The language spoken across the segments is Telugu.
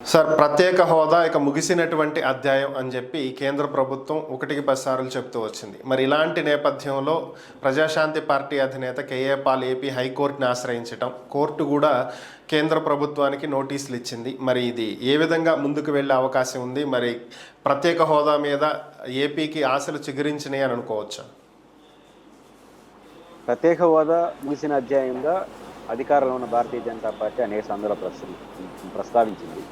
సార్, ప్రత్యేక హోదా ఇక ముగిసినటువంటి అధ్యాయం అని చెప్పి కేంద్ర ప్రభుత్వం ఒకటికి 10 సార్లు చెప్తూ వచ్చింది. మరి ఇలాంటి నేపథ్యంలో ప్రజాశాంతి పార్టీ అధినేత కేఏ పాల్ ఏపీ హైకోర్టుని ఆశ్రయించటం, కోర్టు కూడా కేంద్ర ప్రభుత్వానికి నోటీసులు ఇచ్చింది. మరి ఇది ఏ విధంగా ముందుకు వెళ్ళే అవకాశం ఉంది? మరి ప్రత్యేక హోదా మీద ఏపీకి ఆశలు చిగురించినాయి అని అనుకోవచ్చా? ప్రత్యేక హోదా ముగిసిన అధ్యాయంగా అధికారంలో ఉన్న భారతీయ జనతా పార్టీ అనేక సందర్భాలు ప్రస్తావించింది.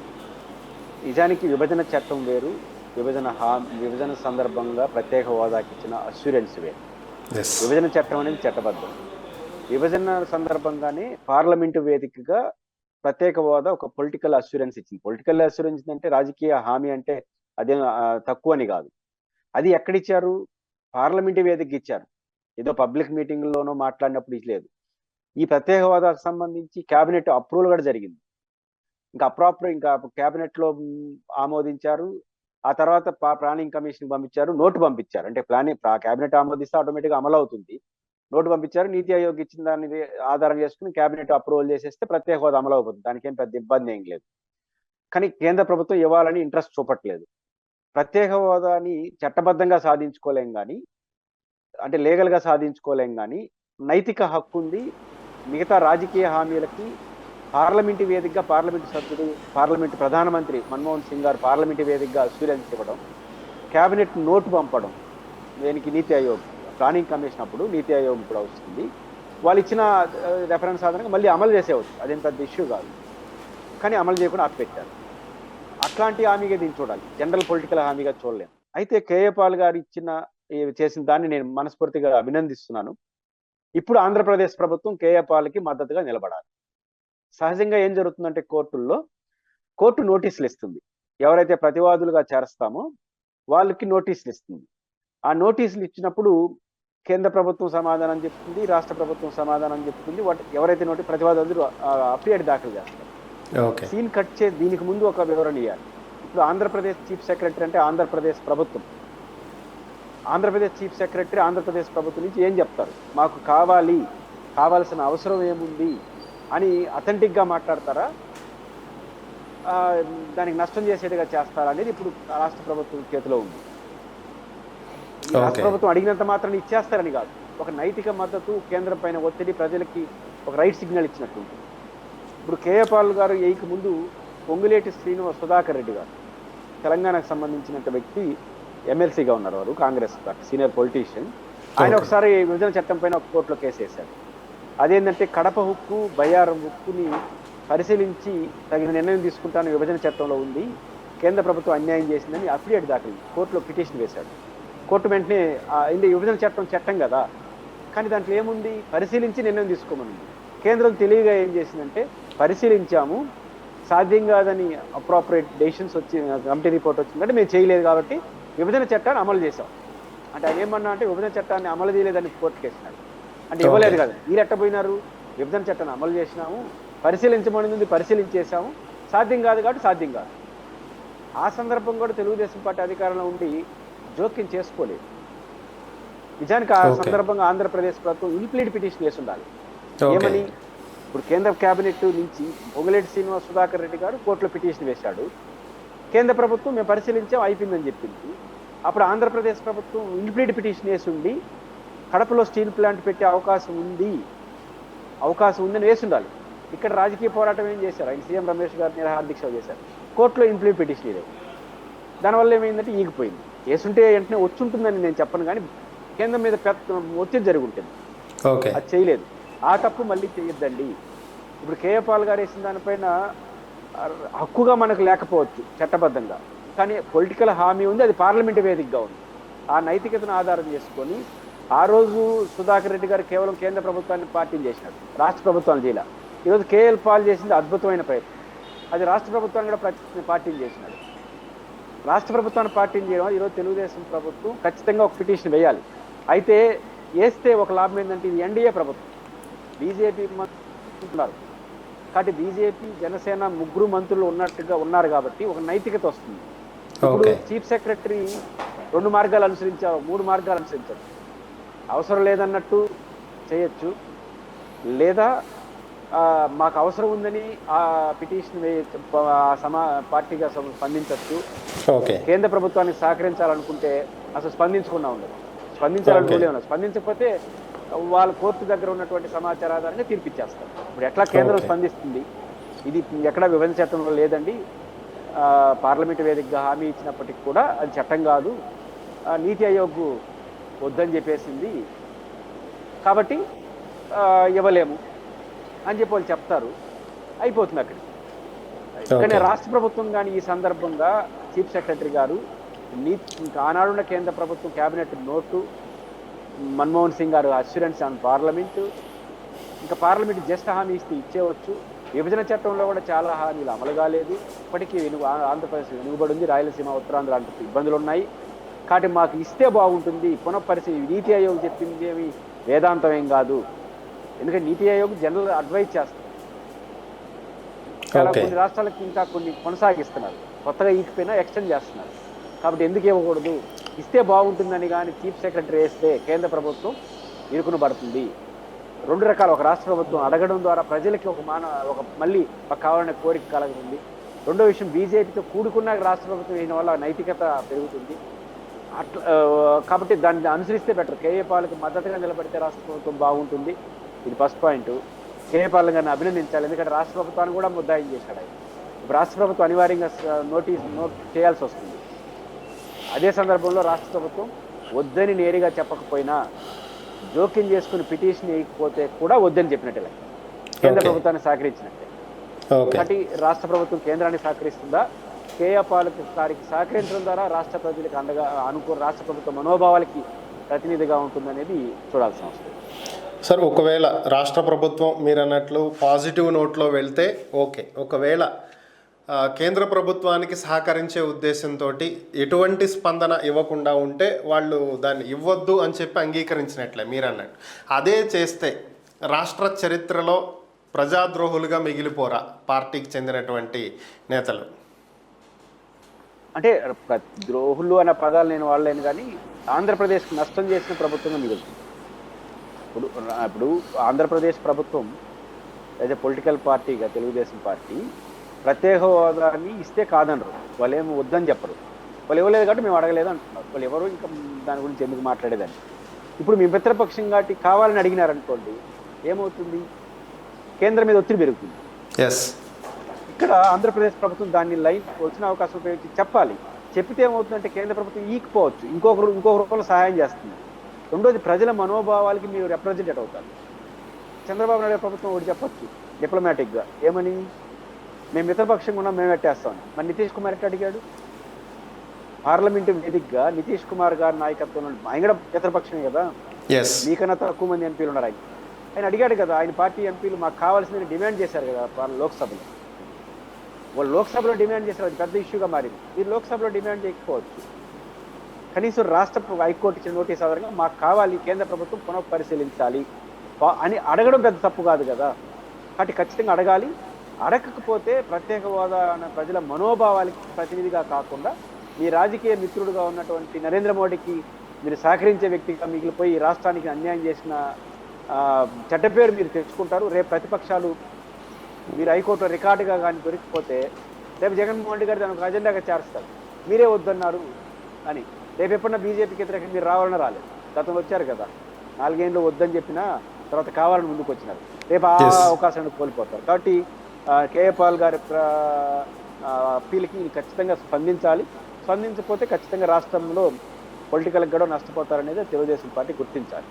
నిజానికి విభజన చట్టం వేరు, విభజన సందర్భంగా ప్రత్యేక హోదాకి ఇచ్చిన అష్యూరెన్స్ వేరు. విభజన చట్టం అనేది చట్టబద్ధం. విభజన సందర్భంగానే పార్లమెంటు వేదికగా ప్రత్యేక హోదా ఒక పొలిటికల్ అష్యూరెన్స్ ఇచ్చింది. పొలిటికల్ అష్యూరెన్స్ అంటే రాజకీయ హామీ అంటే అదే తక్కువ అని కాదు. అది ఎక్కడిచ్చారు? పార్లమెంటు వేదిక ఇచ్చారు. ఏదో పబ్లిక్ మీటింగ్లోనో మాట్లాడినప్పుడు లేదు. ఈ ప్రత్యేక హోదాకు సంబంధించి కేబినెట్ అప్రూవల్ కూడా జరిగింది. ఇంకా కేబినెట్ లో ఆమోదించారు. ఆ తర్వాత ప్లానింగ్ కమిషన్ పంపించారు, నోటు పంపించారు. అంటే కేబినెట్ ఆమోదిస్తే ఆటోమేటిక్గా అమలు అవుతుంది. నోటు పంపించారు. నీతి ఆయోగ్ ఇచ్చిన దాన్ని ఆధారం చేసుకుని కేబినెట్ అప్రూవల్ చేసేస్తే ప్రత్యేక హోదా అమలు అవుతుంది. దానికి ఏం పెద్ద ఇబ్బంది ఏం లేదు. కానీ కేంద్ర ప్రభుత్వం ఇవ్వాలని ఇంట్రెస్ట్ చూపట్లేదు. ప్రత్యేక హోదాని చట్టబద్ధంగా సాధించుకోలేం కానీ, అంటే లీగల్గా సాధించుకోలేం కానీ, నైతిక హక్కు ఉంది. మిగతా రాజకీయ హామీలకి పార్లమెంటు వేదికగా పార్లమెంటు సభ్యుడు, పార్లమెంటు ప్రధానమంత్రి మన్మోహన్ సింగ్ గారు పార్లమెంటు వేదికగా అష్యూరెన్స్ ఇవ్వడం, కేబినెట్ నోటు పంపడం, దీనికి నీతి ఆయోగ్ ప్లానింగ్ కమిషన్ అప్పుడు నీతి ఆయోగ్ కూడా వస్తుంది. వాళ్ళు ఇచ్చిన రెఫరెన్స్ ఆధారంగా మళ్ళీ అమలు చేసేవచ్చు. అదేం పెద్ద ఇష్యూ కాదు. కానీ అమలు చేయకుండా ఆపిపెట్టారు. అట్లాంటి హామీగా దీన్ని చూడాలి, జనరల్ పొలిటికల్ హామీగా చూడలేము. అయితే కేఏ పాల్ గారు చేసిన దాన్ని నేను మనస్ఫూర్తిగా అభినందిస్తున్నాను. ఇప్పుడు ఆంధ్రప్రదేశ్ ప్రభుత్వం కేఏ పాల్కి మద్దతుగా నిలబడాలి. సహజంగా ఏం జరుగుతుందంటే కోర్టు నోటీసులు ఇస్తుంది. ఎవరైతే ప్రతివాదులుగా చేరస్తామో వాళ్ళకి నోటీసులు ఇస్తుంది. ఆ నోటీసులు ఇచ్చినప్పుడు కేంద్ర ప్రభుత్వం సమాధానం చెప్తుంది, రాష్ట్ర ప్రభుత్వం సమాధానం చెప్తుంది. ఎవరైతే ప్రతివాదులు అఫిడవిట్ దాఖలు చేస్తారు. సీన్ కట్ దీనికి ముందు ఒక వివరణ ఇవ్వాలి. ఇప్పుడు ఆంధ్రప్రదేశ్ చీఫ్ సెక్రటరీ అంటే ఆంధ్రప్రదేశ్ ప్రభుత్వం. ఆంధ్రప్రదేశ్ చీఫ్ సెక్రటరీ ఆంధ్రప్రదేశ్ ప్రభుత్వం నుంచి ఏం చెప్తారు? మాకు కావాల్సిన అవసరం ఏముంది అని అథెంటిక్గా మాట్లాడతారా, దానికి నష్టం చేసేట్టుగా చేస్తారా అనేది ఇప్పుడు రాష్ట్ర ప్రభుత్వం చేతిలో ఉంది. రాష్ట్ర ప్రభుత్వం అడిగినంత మాత్రం ఇచ్చేస్తారని కాదు, ఒక నైతిక మద్దతు, కేంద్రం పైన ఒత్తిడి, ప్రజలకి ఒక రైట్ సిగ్నల్ ఇచ్చినట్టు. ఇప్పుడు కేఏ పాల్ గారు ముందు పొంగులేటి సుధాకర్ రెడ్డి గారు, తెలంగాణకు సంబంధించిన వ్యక్తి, ఎమ్మెల్సీగా ఉన్నారు. వారు కాంగ్రెస్ సీనియర్ పొలిటీషియన్. ఆయన ఒకసారి విభజన చట్టం పైన ఒక కోర్టులో కేసు వేశారు. అదేంటంటే కడప హుక్కు, బయ్యారం హుక్కుని పరిశీలించి తగిన నిర్ణయం తీసుకుంటాను విభజన చట్టంలో ఉంది, కేంద్ర ప్రభుత్వం అన్యాయం చేసిందని అఫిడవిట్ దాఖలు కోర్టులో పిటిషన్ వేశాడు. కోర్టు వెంటనే విభజన చట్టం కదా, కానీ దాంట్లో ఏముంది? పరిశీలించి నిర్ణయం తీసుకోమని. కేంద్రం తెలివిగా ఏం చేసిందంటే, పరిశీలించాము, సాధ్యం కాదని అప్రోప్రియేట్ డెసిషన్స్ కమిటీ రిపోర్ట్ వచ్చిందంటే మేము చేయలేదు కాబట్టి విభజన చట్టాన్ని అమలు చేశాం. అంటే ఆయన ఏమన్నా అంటే విభజన చట్టాన్ని అమలు చేయలేదని కోర్టుకు వేసినాడు. అంటే ఇవ్వలేదు కదా, వీళ్ళు ఎట్టపోయినారు? విభజన చట్టాన్ని అమలు చేసినాము, పరిశీలించేసాము, సాధ్యం కాదు కాబట్టి సాధ్యం కాదు. ఆ సందర్భం కూడా తెలుగుదేశం పార్టీ అధికారంలో ఉండి జోక్యం చేసుకోలేదు. నిజానికి ఆ సందర్భంగా ఆంధ్రప్రదేశ్ ప్రభుత్వం ఇన్ప్లీడ్ పిటిషన్ వేసి ఉండాలి. ఏమని? ఇప్పుడు కేంద్ర కేబినెట్ నుంచి పొంగులేటి సుధాకర్ రెడ్డి గారు కోర్టులో పిటిషన్ వేశాడు. కేంద్ర ప్రభుత్వం మేము పరిశీలించాం, అయిపోయిందని చెప్పింది. అప్పుడు ఆంధ్రప్రదేశ్ ప్రభుత్వం ఇన్ప్లీడ్ పిటిషన్ వేసి ఉండి కడపలో స్టీల్ ప్లాంట్ పెట్టే అవకాశం ఉందని వేసి ఉండాలి. ఇక్కడ రాజకీయ పోరాటం ఏం చేశారు? ఆయన సీఎం రమేష్ గారు నిరాహార దీక్ష చేశారు. కోర్టులో ఇన్ప్లీడ్ పిటిషన్ లేదు. దానివల్ల ఏమైందంటే ఈగిపోయింది. వేసుంటే వెంటనే వచ్చుంటుందని నేను చెప్పను, కానీ కేంద్రం మీద ఒత్తిడి జరిగి ఉంటుంది. అది చేయలేదు. ఆ తప్పు మళ్ళీ చేయొద్దండి. ఇప్పుడు కేఏ పాల్ గారు వేసిన దానిపైన హక్కుగా మనకు లేకపోవచ్చు చట్టబద్ధంగా, కానీ పొలిటికల్ హామీ ఉంది, అది పార్లమెంటు వేదికగా ఉంది. ఆ నైతికతను ఆధారం చేసుకొని ఆ రోజు సుధాకర్ రెడ్డి గారు కేవలం కేంద్ర ప్రభుత్వాన్ని పార్టీలు చేసినాడు, రాష్ట్ర ప్రభుత్వాన్ని చేయాల. ఈరోజు కేఏ పాల్ చేసింది అద్భుతమైన ప్రయత్నం. అది రాష్ట్ర ప్రభుత్వాన్ని కూడా పార్టీలు చేసినాడు. రాష్ట్ర ప్రభుత్వాన్ని పార్టీలు చేయడం ఈరోజు తెలుగుదేశం ప్రభుత్వం ఖచ్చితంగా ఒక పిటిషన్ వేయాలి. అయితే వేస్తే ఒక లాభం ఏంటంటే, ఇది ఎన్డీఏ ప్రభుత్వం, బీజేపీ ఉన్నారు కాబట్టి బీజేపీ, జనసేన ముగ్గురు మంత్రులు ఉన్నారు కాబట్టి ఒక నైతికత వస్తుంది. ఇప్పుడు చీఫ్ సెక్రటరీ 2 మార్గాలు అనుసరించారు, 3 మార్గాలు అనుసరించారు. అవసరం లేదన్నట్టు చేయొచ్చు, లేదా మాకు అవసరం ఉందని ఆ పిటిషన్ పార్టీగా స్పందించవచ్చు. ఓకే. కేంద్ర ప్రభుత్వానికి సహకరించాలనుకుంటే అసలు స్పందించకుండా ఉండదు. స్పందించాలని రూలే ఉన్నది. స్పందించకపోతే వాళ్ళ కోర్టు దగ్గర ఉన్నటువంటి సమాచారం ఆధారంగా తీర్పిచ్చేస్తారు. ఇప్పుడు ఎట్లా కేంద్రం స్పందిస్తుంది, ఇది ఎక్కడ విభజన చట్టంలో లేదండి, పార్లమెంటు వేదికగా హామీ ఇచ్చినప్పటికీ కూడా అది చట్టం కాదు, నీతి ఆయోగ్ వద్దని చెప్పేసింది కాబట్టి ఇవ్వలేము అని చెప్పి వాళ్ళు చెప్తారు, అయిపోతుంది అక్కడ. కానీ రాష్ట్ర ప్రభుత్వం కానీ ఈ సందర్భంగా చీఫ్ సెక్రటరీ గారు ఇంకా ఆనాడున్న కేంద్ర ప్రభుత్వం కేబినెట్ నోటు, మన్మోహన్ సింగ్ గారు అష్యూరెన్స్ ఆన్ పార్లమెంటు, ఇంకా పార్లమెంట్ జస్ట్ హామీ ఇస్తే ఇచ్చేవచ్చు. విభజన చట్టంలో కూడా చాలా హామీలు అమలు కాలేదు. ఇప్పటికీ ఆంధ్రప్రదేశ్ వెనుకబడి ఉంది, రాయలసీమ ఉత్తరాంధ్ర అంత ఇబ్బందులు ఉన్నాయి. కాబట్టి మాకు ఇస్తే బాగుంటుంది, పునఃపరిశీలి. నీతి ఆయోగ్ చెప్పింది ఏమి వేదాంతం ఏం కాదు, ఎందుకంటే నీతి ఆయోగ్ జనరల్ అడ్వైజ్ చేస్తారు. చాలా కొన్ని రాష్ట్రాలకు ఇంకా కొన్ని కొనసాగిస్తున్నారు, కొత్తగా ఈకపోయినా ఎక్స్టెండ్ చేస్తున్నారు. కాబట్టి ఎందుకు ఇవ్వకూడదు, ఇస్తే బాగుంటుందని కానీ చీఫ్ సెక్రటరీ వేస్తే కేంద్ర ప్రభుత్వం ఇరుకును పడుతుంది. రెండు రకాల, ఒక రాష్ట్ర ప్రభుత్వం అడగడం ద్వారా ప్రజలకి ఒక మళ్ళీ మాకు కావాలనే కోరిక కలుగుతుంది. రెండో విషయం, బీజేపీతో కూడుకున్న రాష్ట్ర ప్రభుత్వం అయిన వల్ల నైతికత పెరుగుతుంది. అట్లా కాబట్టి దాన్ని అనుసరిస్తే బెటర్. కేఏ పాల్కి మద్దతుగా నిలబడితే రాష్ట్ర ప్రభుత్వం బాగుంటుంది. ఇది ఫస్ట్ పాయింట్. కేఏ పాల్ గారిని అభినందించాలి, ఎందుకంటే రాష్ట్ర ప్రభుత్వాన్ని కూడా ముద్దాయిం చేశాడు ఆయన. ఇప్పుడు రాష్ట్ర ప్రభుత్వం అనివార్యంగా నోట్ చేయాల్సి వస్తుంది. అదే సందర్భంలో రాష్ట్ర ప్రభుత్వం వద్దని నేరుగా చెప్పకపోయినా జోక్యం చేసుకుని పిటిషన్ వేయకపోతే కూడా వద్దని చెప్పినట్టే కేంద్ర ప్రభుత్వాన్ని సహకరించినట్టే. కాబట్టి రాష్ట్ర ప్రభుత్వం కేంద్రాన్ని సహకరిస్తుందా, కేఏ పాల్ గారికి సహకరించడం ద్వారా రాష్ట్ర ప్రజలకు అండగా రాష్ట్ర ప్రభుత్వ మనోభావాలకి ప్రతినిధిగా ఉంటుందనేది చూడాల్సిన అవసరం. సార్, ఒకవేళ రాష్ట్ర ప్రభుత్వం మీరు అన్నట్లు పాజిటివ్ నోట్లో వెళ్తే ఓకే, ఒకవేళ కేంద్ర ప్రభుత్వానికి సహకరించే ఉద్దేశంతో ఎటువంటి స్పందన ఇవ్వకుండా ఉంటే వాళ్ళు దాన్ని ఇవ్వద్దు అని చెప్పి అంగీకరించినట్లే మీరు అన్నట్టు. అదే చేస్తే రాష్ట్ర చరిత్రలో ప్రజాద్రోహులుగా మిగిలిపోరా పార్టీకి చెందినటువంటి నేతలు? అంటే ద్రోహులు అన్న పదాలు నేను వాడలేను, కానీ ఆంధ్రప్రదేశ్కి నష్టం చేసిన ప్రభుత్వంగా మిగులుతుంది. ఇప్పుడు ఆంధ్రప్రదేశ్ ప్రభుత్వం యాజ్ ఎ పొలిటికల్ పార్టీగా తెలుగుదేశం పార్టీ ప్రత్యేక హోదాని ఇస్తే కాదనరు, వాళ్ళు ఏమి వద్దని చెప్పరు. వాళ్ళు ఇవ్వలేదు కాబట్టి మేము అడగలేదు అంటున్నారు. వాళ్ళు ఎవరు ఇంకా దాని గురించి ఎందుకు మాట్లాడేదని. ఇప్పుడు మీ మిత్రపక్షం కాబట్టి కావాలని అడిగినారనుకోండి, ఏమవుతుంది, కేంద్రం మీద ఒత్తిడి పెరుగుతుంది. ఇక్కడ ఆంధ్రప్రదేశ్ ప్రభుత్వం దాన్ని లైన్ వచ్చిన అవకాశం ఉపయోగించి చెప్పాలి. చెప్పితే ఏమవుతుందంటే కేంద్ర ప్రభుత్వం ఈకపోవచ్చు, ఇంకొక రూపంలో సహాయం చేస్తుంది. రెండోది, ప్రజల మనోభావాలకి మీరు రిప్రజెంటేట్ అవుతారు. చంద్రబాబు నాయుడు ప్రభుత్వం ఒకటి చెప్పచ్చు డిప్లొమాటిక్గా, ఏమని, మేము మిత్రపక్షంగా ఉన్నాం, మేము పెట్టేస్తామని. మరి నితీష్ కుమార్ ఎట్లా అడిగాడు? పార్లమెంటు వేదికగా నితీష్ కుమార్ గారి నాయకత్వంలో, ఆయన కూడా మిత్రపక్షమే కదా, మీకన్నా తక్కువ మంది ఎంపీలు ఉన్నారు. ఆయన అడిగాడు కదా, ఆయన పార్టీ ఎంపీలు మాకు కావాల్సిందని డిమాండ్ చేశారు కదా లోక్సభలో. వాళ్ళు లోక్సభలో డిమాండ్ చేశారు, అది పెద్ద ఇష్యూగా మారింది. మీరు లోక్సభలో డిమాండ్ చేయకపోవచ్చు, కనీసం రాష్ట్ర హైకోర్టు ఇచ్చిన నోటీస్ ఆధారంగా మాకు కావాలి, కేంద్ర ప్రభుత్వం పునఃపరిశీలించాలి అని అడగడం పెద్ద తప్పు కాదు కదా. కాబట్టి ఖచ్చితంగా అడగాలి. అడగకపోతే ప్రత్యేక హోదా ప్రజల మనోభావాలకి ప్రతినిధిగా కాకుండా మీ రాజకీయ మిత్రుడుగా ఉన్నటువంటి నరేంద్ర మోడీకి మీరు సహకరించే వ్యక్తిగా మిగిలిపోయి రాష్ట్రానికి అన్యాయం చేసిన చెడ్డ పేరు మీరు తెచ్చుకుంటారు. రేపు ప్రతిపక్షాలు మీరు హైకోర్టులో రికార్డుగా కానీ దొరికిపోతే రేపు జగన్మోహన్ రెడ్డి గారు దానికి అజెండాగా చేస్తారు, మీరే వద్దన్నారు అని. రేపు ఎప్పుడన్నా బీజేపీకి వ్యతిరేకంగా మీరు రావాలని రాలేదు, గతంలో వచ్చారు కదా, 4 ఏళ్ళు వద్దని చెప్పినా తర్వాత కావాలని ముందుకు వచ్చినారు. రేపు ఆ అవకాశాన్ని కోల్పోతారు. కాబట్టి కేఏ పాల్ గారి అప్పీల్కి ఖచ్చితంగా స్పందించాలి. స్పందించకపోతే ఖచ్చితంగా రాష్ట్రంలో పొలిటికల్గా కూడా నష్టపోతారనేది తెలుగుదేశం పార్టీ గుర్తించాలి.